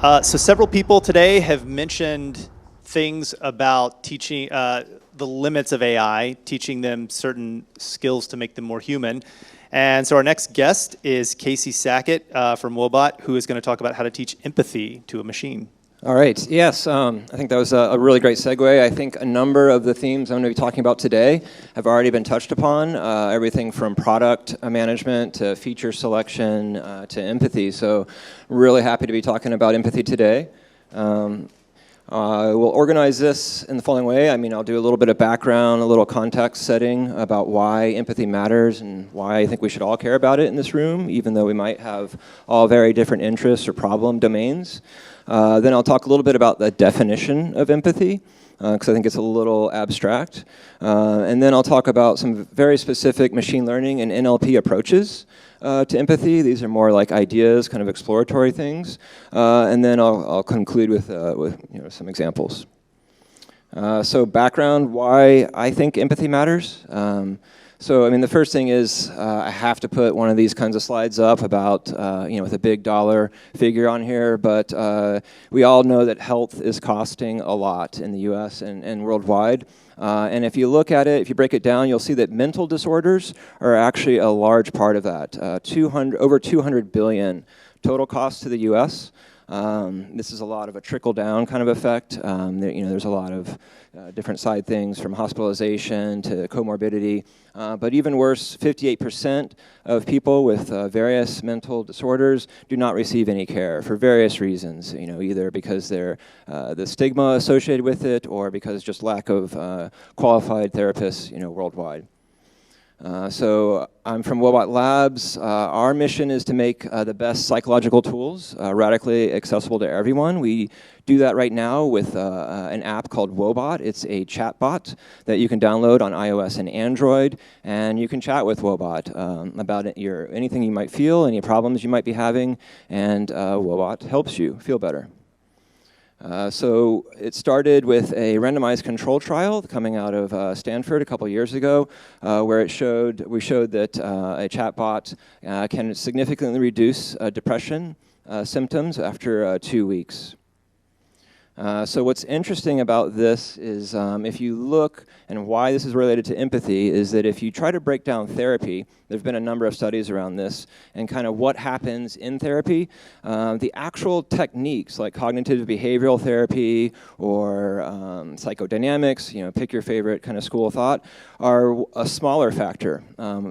So several people today have mentioned things about teaching the limits of AI, teaching them certain skills to make them more human. And so our next guest is Casey Sackett from Wobot, who is going to talk about how to teach empathy to a machine. All right, yes, I think that was a really great segue. I think a number of the themes I'm going to be talking about today have already been touched upon, everything from product management to feature selection to empathy. So really happy to be talking about empathy today. We'll organize this in the following way. I'll do a little bit of background, a little context setting about why empathy matters and why I think we should all care about it in this room, even though we might have all very different interests or problem domains. Then I'll talk a little bit about the definition of empathy, because I think it's a little abstract. And then I'll talk about some very specific machine learning and NLP approaches to empathy. These are more like ideas, kind of exploratory things. And then I'll conclude with some examples. So background, why I think empathy matters. So the first thing is I have to put one of these kinds of slides up about, with a big dollar figure on here, but we all know that health is costing a lot in the US and worldwide. And if you look at it, if you break it down, you'll see that mental disorders are actually a large part of that. Over 200 billion total cost to the US. This is a lot of a trickle-down kind of effect. There's a lot of different side things from hospitalization to comorbidity. But even worse, 58% of people with various mental disorders do not receive any care for various reasons. Either because they're the stigma associated with it, or because just lack of qualified therapists, worldwide. So I'm from Wobot Labs. Our mission is to make the best psychological tools radically accessible to everyone. We do that right now with an app called Wobot. It's a chatbot that you can download on iOS and Android, and you can chat with Wobot about anything you might feel, any problems you might be having, and Wobot helps you feel better. So it started with a randomized control trial coming out of Stanford a couple years ago, where we showed that a chatbot can significantly reduce depression symptoms after 2 weeks. So what's interesting about this is if you look, and why this is related to empathy, is that if you try to break down therapy, there's been a number of studies around this, and kind of what happens in therapy, the actual techniques like cognitive behavioral therapy or psychodynamics, pick your favorite kind of school of thought, are a smaller factor.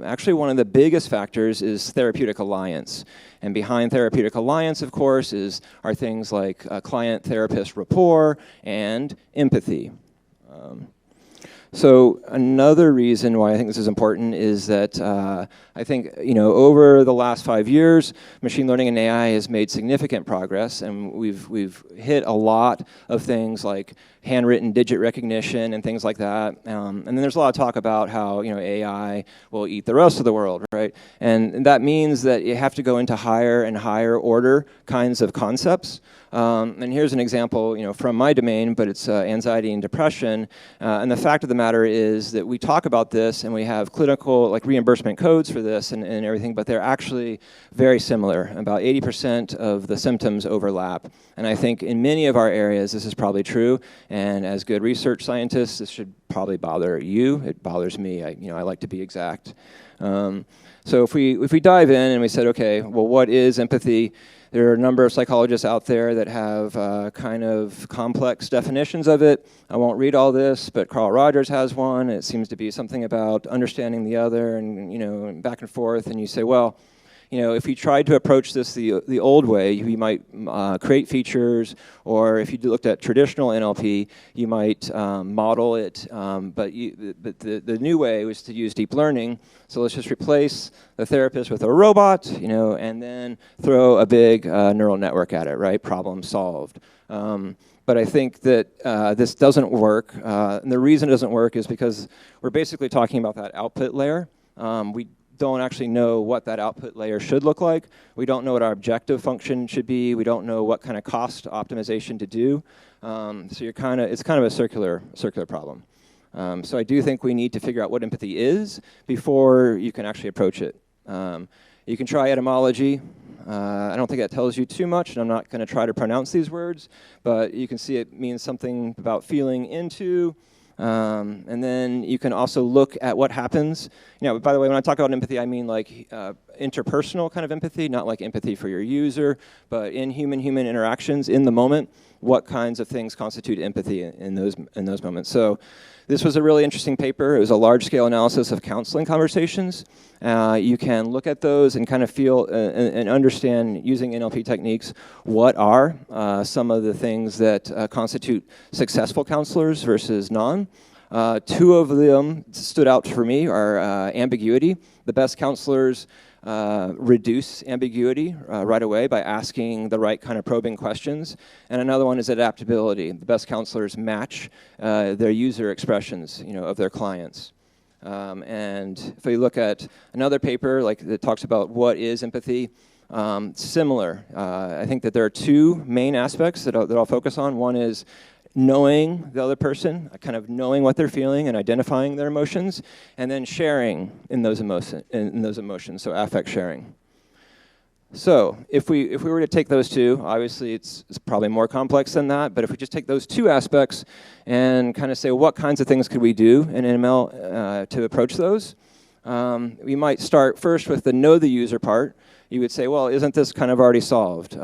Actually, one of the biggest factors is therapeutic alliance. And behind therapeutic alliance, of course, are things like client-therapist rapport and empathy. So another reason why I think this is important is that I think over the last 5 years, machine learning and AI has made significant progress, and we've hit a lot of things like handwritten digit recognition and things like that. And then there's a lot of talk about how AI will eat the rest of the world, right? And that means that you have to go into higher and higher order kinds of concepts. And here's an example, from my domain, but it's anxiety and depression. And the fact of the matter is that we talk about this, and we have clinical, reimbursement codes for this and everything, but they're actually very similar. About 80% of the symptoms overlap. And I think in many of our areas, this is probably true. And as good research scientists, this should probably bother you. It bothers me. I like to be exact. So if we dive in and we said, okay, well, what is empathy? There are a number of psychologists out there that have kind of complex definitions of it. I won't read all this, but Carl Rogers has one. It seems to be something about understanding the other and back and forth. And you say, well, if you tried to approach this the old way, you might create features, or if you looked at traditional NLP, you might model it. But the new way was to use deep learning. So let's just replace the therapist with a robot, and then throw a big neural network at it, right? Problem solved. But I think that this doesn't work. And the reason it doesn't work is because we're basically talking about that output layer. We don't actually know what that output layer should look like. We don't know what our objective function should be. We don't know what kind of cost optimization to do. So it's kind of a circular problem. So I do think we need to figure out what empathy is before you can actually approach it. You can try etymology. I don't think that tells you too much, and I'm not going to try to pronounce these words, but you can see it means something about feeling into. And then you can also look at what happens. By the way, when I talk about empathy, I mean like interpersonal kind of empathy, not like empathy for your user, but in human-human interactions in the moment, what kinds of things constitute empathy in those moments. So this was a really interesting paper. It was a large-scale analysis of counseling conversations. You can look at those and kind of feel and understand, using NLP techniques, what are some of the things that constitute successful counselors versus non. Two of them stood out for me are ambiguity. The best counselors reduce ambiguity right away by asking the right kind of probing questions. And another one is adaptability. The best counselors match their user expressions, of their clients. And if we look at another paper that talks about what is empathy, similar. I think that there are two main aspects that I'll focus on. One is knowing the other person, kind of knowing what they're feeling and identifying their emotions, and then sharing in those emotions, so affect sharing. So if we were to take those two, obviously it's probably more complex than that, but if we just take those two aspects and kind of say, well, what kinds of things could we do in ML to approach those? We might start first with the know the user part. You would say, well, isn't this kind of already solved?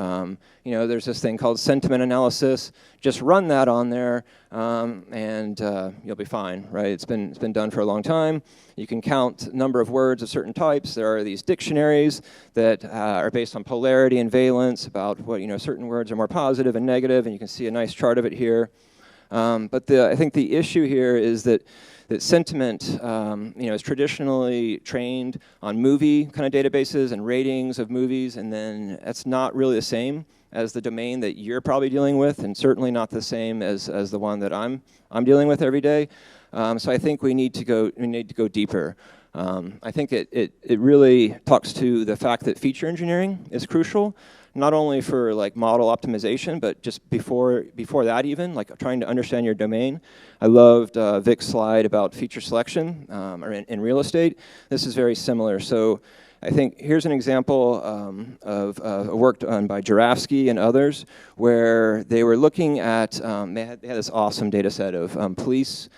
There's this thing called sentiment analysis. Just run that on there, and you'll be fine, right? It's been done for a long time. You can count number of words of certain types. There are these dictionaries that are based on polarity and valence about what certain words are more positive and negative, and you can see a nice chart of it here. But I think the issue here is that sentiment, is traditionally trained on movie kind of databases and ratings of movies, and then it's not really the same as the domain that you're probably dealing with, and certainly not the same as the one that I'm dealing with every day. So I think we need to go deeper. I think it really talks to the fact that feature engineering is crucial, not only for like model optimization, but just before that even, like trying to understand your domain. I loved Vic's slide about feature selection or in real estate. This is very similar. So I think here's an example of work done by Jurafsky and others, where they were looking at, they had this awesome data set of police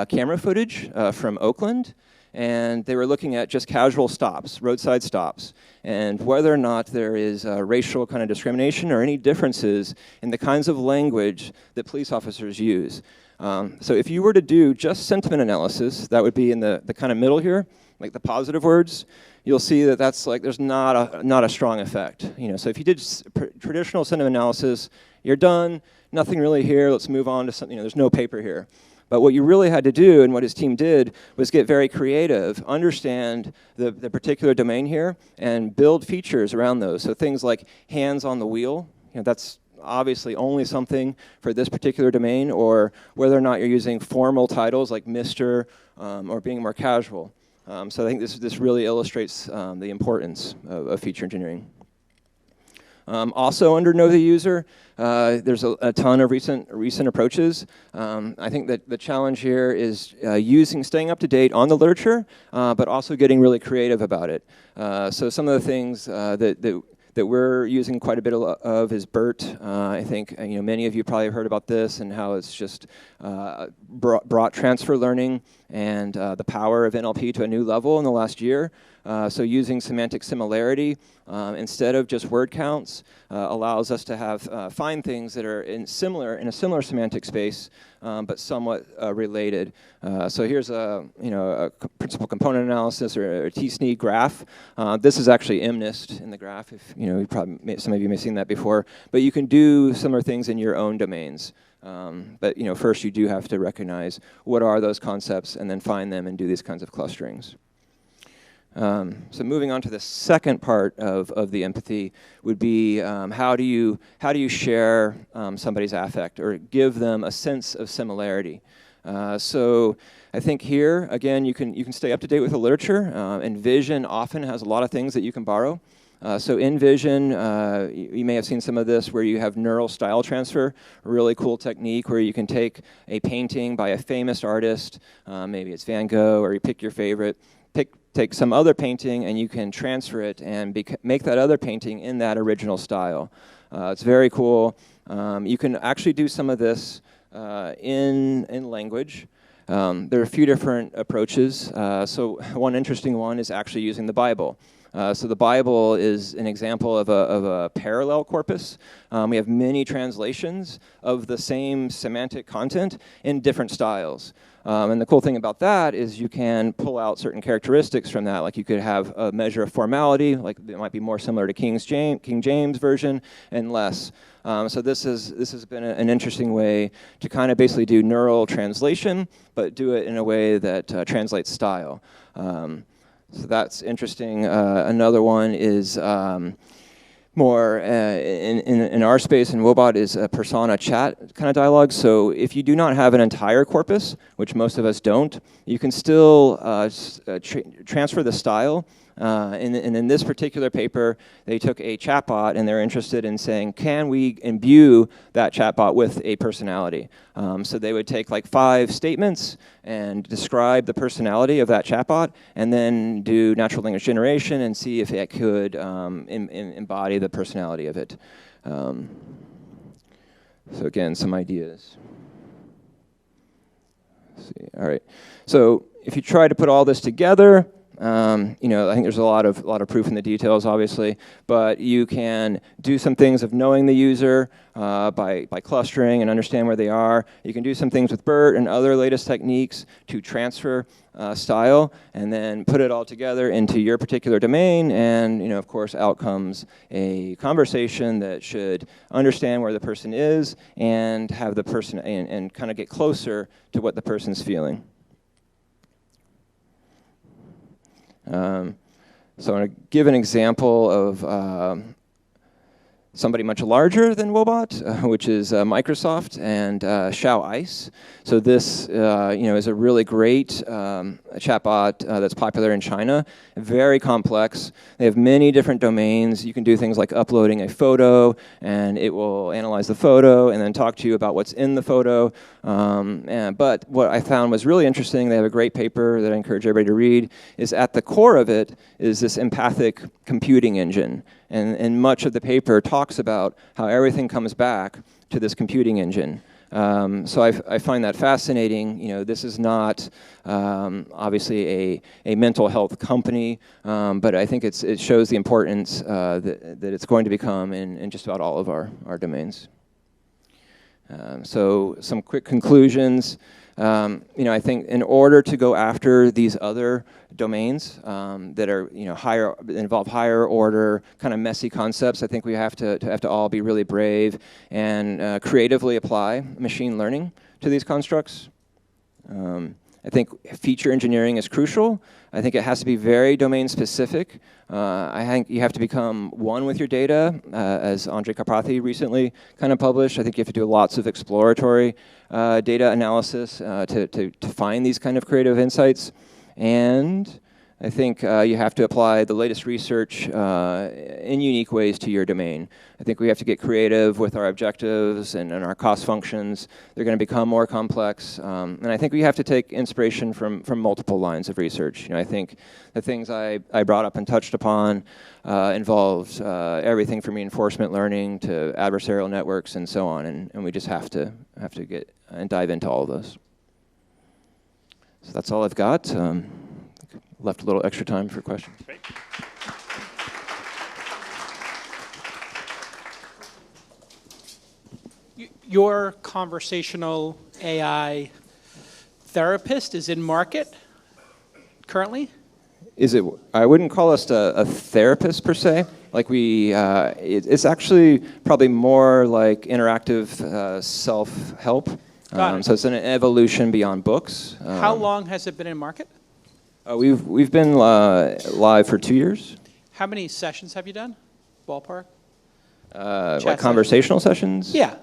camera footage from Oakland, and they were looking at just casual stops, roadside stops, and whether or not there is racial kind of discrimination or any differences in the kinds of language that police officers use. So if you were to do just sentiment analysis, that would be in the kind of middle here, like the positive words, you'll see that that's like there's not a strong effect. So if you did traditional sentiment analysis, you're done. Nothing really here. Let's move on to something. There's no paper here. But what you really had to do, and what his team did, was get very creative, understand the particular domain here, and build features around those. So things like hands on the wheel, that's obviously only something for this particular domain, or whether or not you're using formal titles like Mr. Or being more casual. So I think this really illustrates the importance of feature engineering. Also under Know the User, there's a ton of recent approaches. I think that the challenge here is staying up to date on the literature, but also getting really creative about it. So some of the things that we're using quite a bit of is BERT. I think many of you probably have heard about this and how it's just brought transfer learning and the power of NLP to a new level in the last year. So using semantic similarity instead of just word counts allows us to find things that are in a similar semantic space, but somewhat related. So here's a principal component analysis or a T-SNE graph. This is actually MNIST in the graph. If some of you may have seen that before, but you can do similar things in your own domains. But first you do have to recognize what are those concepts and then find them and do these kinds of clusterings. So moving on to the second part of the empathy would be how do you share somebody's affect or give them a sense of similarity. So I think here again you can stay up to date with the literature. And Vision often has a lot of things that you can borrow. So in Vision, you may have seen some of this where you have neural style transfer, a really cool technique where you can take a painting by a famous artist, maybe it's Van Gogh, or you pick your favorite, take some other painting and you can transfer it and make that other painting in that original style. It's very cool. You can actually do some of this in language. There are a few different approaches. So one interesting one is actually using the Bible. So the Bible is an example of a parallel corpus. We have many translations of the same semantic content in different styles. And the cool thing about that is you can pull out certain characteristics from that. Like you could have a measure of formality, like it might be more similar to King James Version, and less. So this has been an interesting way to kind of basically do neural translation, but do it in a way that translates style. So that's interesting. Another one is more in our space in Wobot is a persona chat kind of dialogue. So if you do not have an entire corpus, which most of us don't, you can still transfer the style. And in this particular paper, they took a chatbot and they're interested in saying, can we imbue that chatbot with a personality? So they would take like 5 statements and describe the personality of that chatbot, and then do natural language generation and see if it could embody the personality of it. So again, some ideas. Let's see. All right. So if you try to put all this together, I think there's a lot of proof in the details, obviously, but you can do some things of knowing the user by clustering and understand where they are. You can do some things with BERT and other latest techniques to transfer style, and then put it all together into your particular domain, and of course, out comes a conversation that should understand where the person is and have the person and kind of get closer to what the person's feeling. So I'm going to give an example of somebody much larger than Wobot, which is Microsoft and Xiao Ice. So this, is a really great chatbot that's popular in China. Very complex. They have many different domains. You can do things like uploading a photo, and it will analyze the photo and then talk to you about what's in the photo. But what I found was really interesting, they have a great paper that I encourage everybody to read, is at the core of it is this empathic computing engine. And much of the paper talks about how everything comes back to this computing engine. So I find that fascinating. This is not obviously a mental health company, but I think it shows the importance that it's going to become in just about all of our domains. So some quick conclusions. I think in order to go after these other domains that are involve higher order kind of messy concepts, I think we have to all be really brave and creatively apply machine learning to these constructs. I think feature engineering is crucial. I think it has to be very domain specific. I think you have to become one with your data, as Andre Karpathy recently kind of published. I think you have to do lots of exploratory data analysis to find these kind of creative insights. And I think you have to apply the latest research in unique ways to your domain. I think we have to get creative with our objectives and our cost functions. They're going to become more complex. And I think we have to take inspiration from multiple lines of research. I think the things I brought up and touched upon involved everything from reinforcement learning to adversarial networks and so on. And we just have to get and dive into all of those. So that's all I've got. Left a little extra time for questions. Great. Your conversational AI therapist is in market currently? I wouldn't call us a therapist per se. Like it's actually probably more like interactive self-help. So it's an evolution beyond books. How long has it been in market? We've been live for 2 years. How many sessions have you done? Ballpark? Like conversational sessions? Yeah.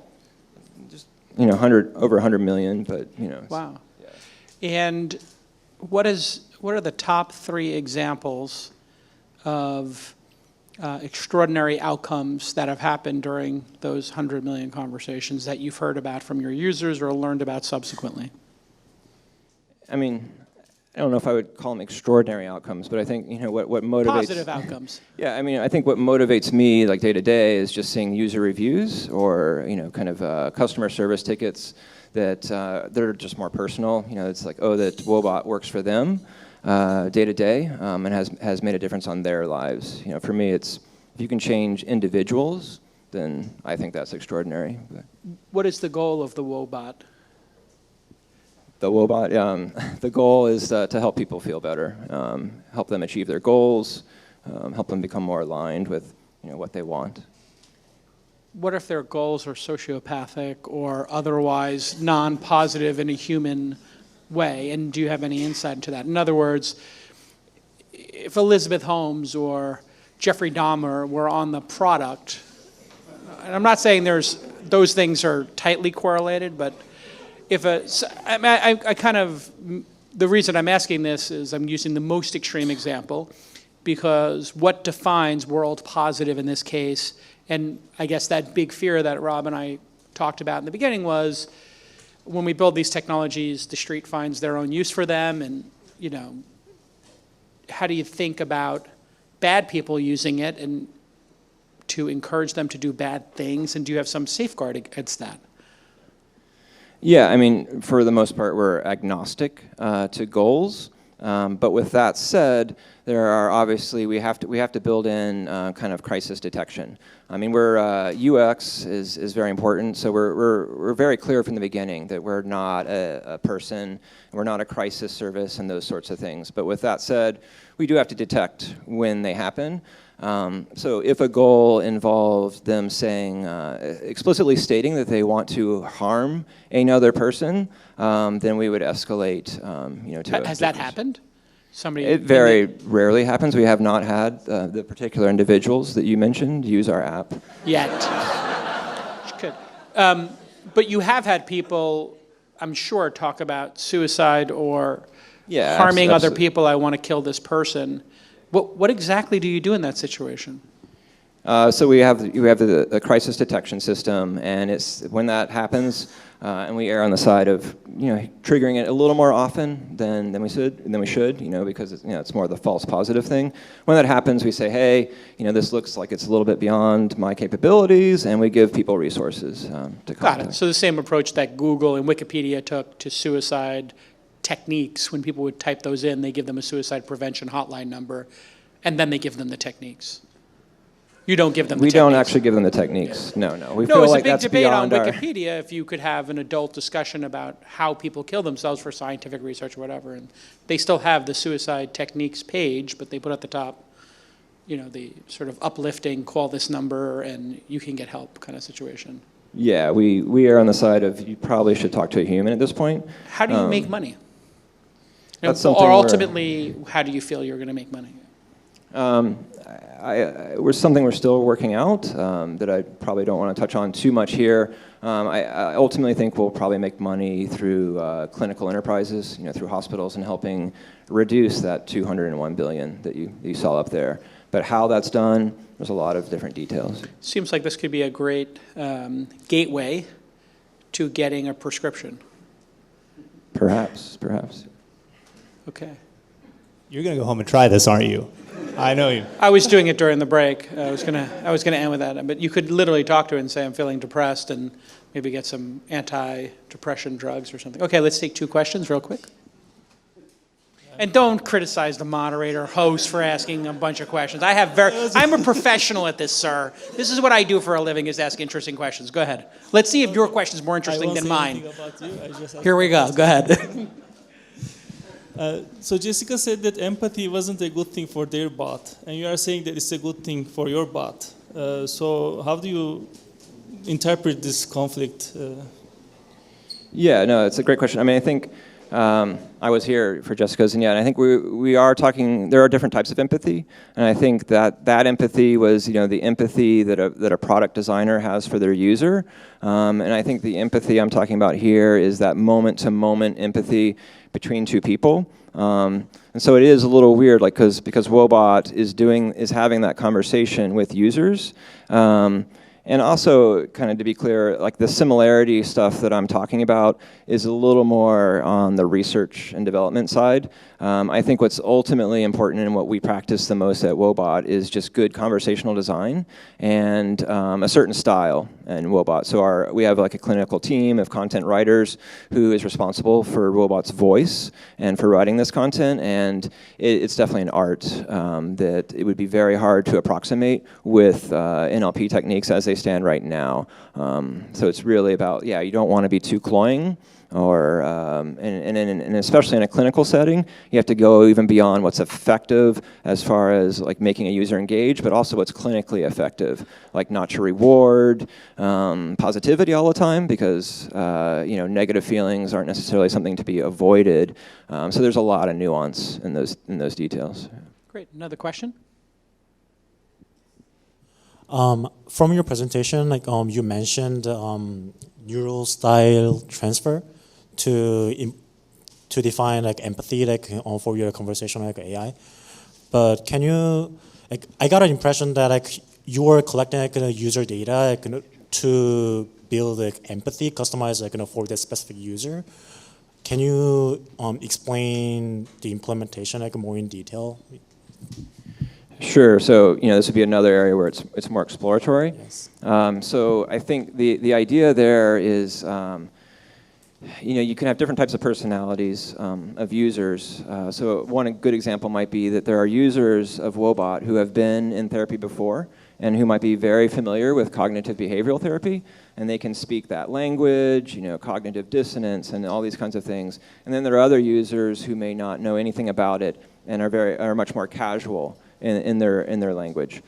Just over 100 million, but Wow. Yeah. And what are the top 3 examples of extraordinary outcomes that have happened during those 100 million conversations that you've heard about from your users or learned about subsequently? I mean, I don't know if I would call them extraordinary outcomes, but I think, what motivates... Positive outcomes. Yeah, I mean, I think what motivates me, like day to day, is just seeing user reviews or, kind of customer service tickets that they're just more personal. It's like, oh, that Woebot works for them day to day and has made a difference on their lives. For me, it's if you can change individuals, then I think that's extraordinary. But what is the goal of the Woebot? the Woebot, the goal is to help people feel better, help them achieve their goals, help them become more aligned with what they want. What if their goals are sociopathic or otherwise non-positive in a human way? And do you have any insight into that? In other words, if Elizabeth Holmes or Jeffrey Dahmer were on the product, and I'm not saying those things are tightly correlated, but if the reason I'm asking this is I'm using the most extreme example because what defines world positive in this case, and I guess that big fear that Rob and I talked about in the beginning was when we build these technologies, the street finds their own use for them, and how do you think about bad people using it and to encourage them to do bad things, and do you have some safeguard against that? Yeah, I mean, for the most part, we're agnostic to goals. But with that said, there are obviously we have to build in kind of crisis detection. I mean, UX is very important, so we're very clear from the beginning that we're not a person, we're not a crisis service, and those sorts of things. But with that said, we do have to detect when they happen. So if a goal involves them saying, explicitly stating that they want to harm another person, then we would escalate, to Has that happened? It very rarely happens. We have not had the particular individuals that you mentioned use our app. Yet. Good. But you have had people, I'm sure, talk about suicide or harming other people. I want to kill this person. What exactly do you do in that situation? So we have the crisis detection system, and it's when that happens, and we err on the side of triggering it a little more often than we should, because it's more the false positive thing. When that happens, we say, hey, this looks like it's a little bit beyond my capabilities, and we give people resources to contact. Got it. So the same approach that Google and Wikipedia took to suicide techniques. When people would type those in, they give them a suicide prevention hotline number, and then they give them the techniques. You don't give them the techniques. We don't actually give them the techniques. No. We feel it's like a big that's debate on beyond Wikipedia if you could have an adult discussion about how people kill themselves for scientific research or whatever. And they still have the suicide techniques page, but they put at the top, the sort of uplifting, call this number and you can get help kind of situation. Yeah, we are on the side of you probably should talk to a human at this point. How do you make money? That's or ultimately, how do you feel you're going to make money? Something we're still working out that I probably don't want to touch on too much here. I ultimately think we'll probably make money through clinical enterprises, through hospitals and helping reduce that $201 billion that you saw up there. But how that's done, there's a lot of different details. Seems like this could be a great gateway to getting a prescription. Perhaps. Okay. You're going to go home and try this, aren't you? I know you. I was doing it during the break. I was gonna end with that. But you could literally talk to it and say, I'm feeling depressed, and maybe get some anti-depression drugs or something. Okay, let's take 2 questions real quick. And don't criticize the moderator, host, for asking a bunch of questions. I'm a professional at this, sir. This is what I do for a living, is ask interesting questions. Go ahead. Let's see if your question is more interesting than mine. Here we go. Go ahead. So Jessica said that empathy wasn't a good thing for their bot, and you are saying that it's a good thing for your bot. So how do you interpret this conflict? Yeah, no, it's a great question. I mean, I think I was here for Jessica's, and I think we are talking. There are different types of empathy, and I think that empathy was, the empathy that a product designer has for their user, and I think the empathy I'm talking about here is that moment-to-moment empathy between 2 people. And so it is a little weird, because Woebot is having that conversation with users. And also, kind of to be clear, like the similarity stuff that I'm talking about is a little more on the research and development side. I think what's ultimately important and what we practice the most at Wobot is just good conversational design and a certain style in Wobot. So we have like a clinical team of content writers who is responsible for Wobot's voice and for writing this content, and it's definitely an art that it would be very hard to approximate with NLP techniques as they stand right now. So it's really about, yeah, you don't want to be too cloying, or and especially in a clinical setting, you have to go even beyond what's effective as far as like making a user engage, but also what's clinically effective, like not to reward positivity all the time, because negative feelings aren't necessarily something to be avoided. So there's a lot of nuance in those details. Great. Another question? From your presentation, like you mentioned neural style transfer to define like empathy, like for your conversational like AI. But can you, like, I got an impression that like you were collecting like user data like, to build like empathy, customized like for that specific user. Can you explain the implementation like more in detail? Sure. So this would be another area where it's more exploratory. Yes. So I think the idea there is, you can have different types of personalities of users. So one good example might be that there are users of Wobot who have been in therapy before and who might be very familiar with cognitive behavioral therapy, and they can speak that language, cognitive dissonance, and all these kinds of things. And then there are other users who may not know anything about it and are much more casual in their language.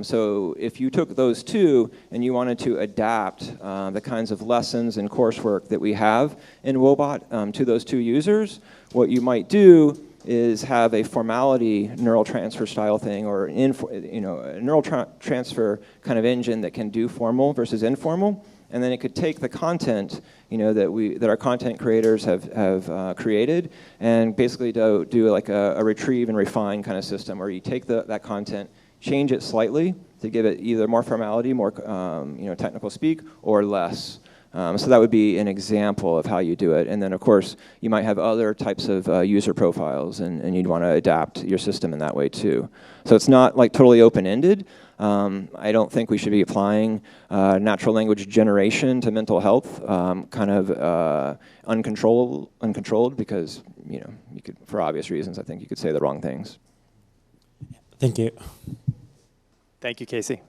So if you took those two and you wanted to adapt the kinds of lessons and coursework that we have in Wobot to those two users, what you might do is have a formality neural transfer style thing, or a neural transfer kind of engine that can do formal versus informal, and then it could take the content that our content creators have created, and basically do like a retrieve and refine kind of system, where you take that content, change it slightly to give it either more formality, more technical speak, or less. So that would be an example of how you do it. And then, of course, you might have other types of user profiles, and you'd want to adapt your system in that way too. So it's not like totally open-ended. I don't think we should be applying natural language generation to mental health kind of uncontrolled, because you could, for obvious reasons, I think you could say the wrong things. Thank you. Thank you, Casey.